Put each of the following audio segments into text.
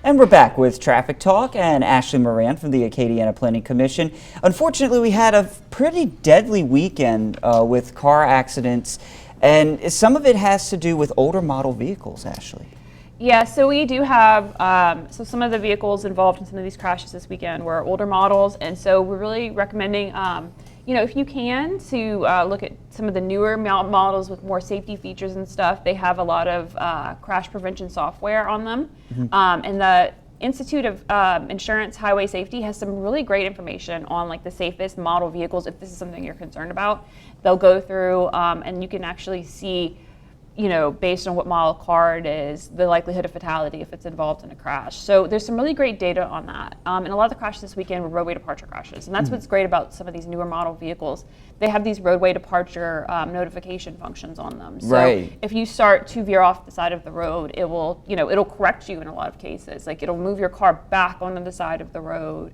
And we're back with Traffic Talk and Ashley Moran from the Acadiana Planning Commission. Unfortunately, we had a pretty deadly weekend with car accidents, and some of it has to do with older model vehicles, Ashley. Yeah, so we do have, so some of the vehicles involved in some of these crashes this weekend were older models, and so we're really recommending, you know, if you can, to look at some of the newer models with more safety features and stuff. They have a lot of crash prevention software on them. And the Institute of Insurance Highway Safety has some really great information on like the safest model vehicles if this is something you're concerned about. They'll go through and you can actually see, you know, based on what model car it is, the likelihood of fatality if it's involved in a crash. So there's some really great data on that. And a lot of the crashes this weekend were roadway departure crashes. And that's what's great about some of these newer model vehicles. They have these roadway departure notification functions on them. So if you start to veer off the side of the road, it will, you know, it'll correct you in a lot of cases. Like it'll move your car back onto the side of the road,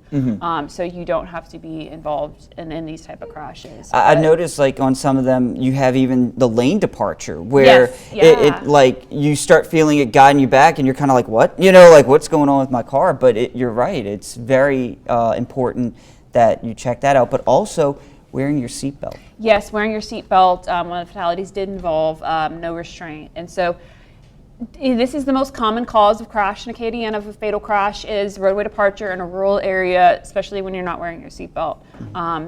so you don't have to be involved in these type of crashes. I noticed like on some of them, you have even the lane departure where it like you start feeling it guiding you back and you're kind of like, what? You know, like what's going on with my car? But you're right. It's very important that you check that out, but also wearing your seatbelt. Yes, wearing your seatbelt. One of the fatalities did involve no restraint. And so this is the most common cause of crash in Acadiana of a fatal crash is roadway departure in a rural area, especially when you're not wearing your seatbelt.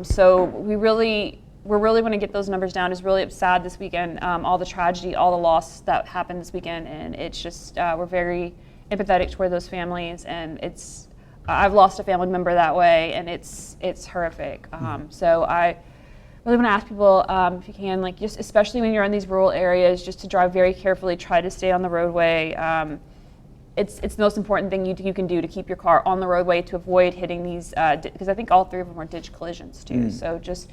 So we really want to get those numbers down. It's really sad this weekend, all the tragedy, all the loss that happened this weekend, and it's just, we're very empathetic toward those families, and it's, I've lost a family member that way, and it's horrific. So I really want to ask people, if you can, like just especially when you're in these rural areas, just to drive very carefully, try to stay on the roadway. It's the most important thing you can do to keep your car on the roadway to avoid hitting these, because I think all three of them are ditch collisions too. So just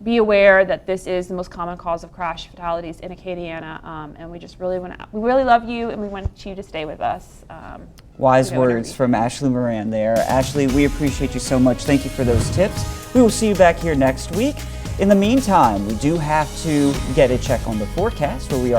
be aware that this is the most common cause of crash fatalities in Acadiana, and we just really we really love you, and we want you to stay with us. Wise words from Ashley Moran there. Ashley, we appreciate you so much. Thank you for those tips. We will see you back here next week. In the meantime, we do have to get a check on the forecast, where we are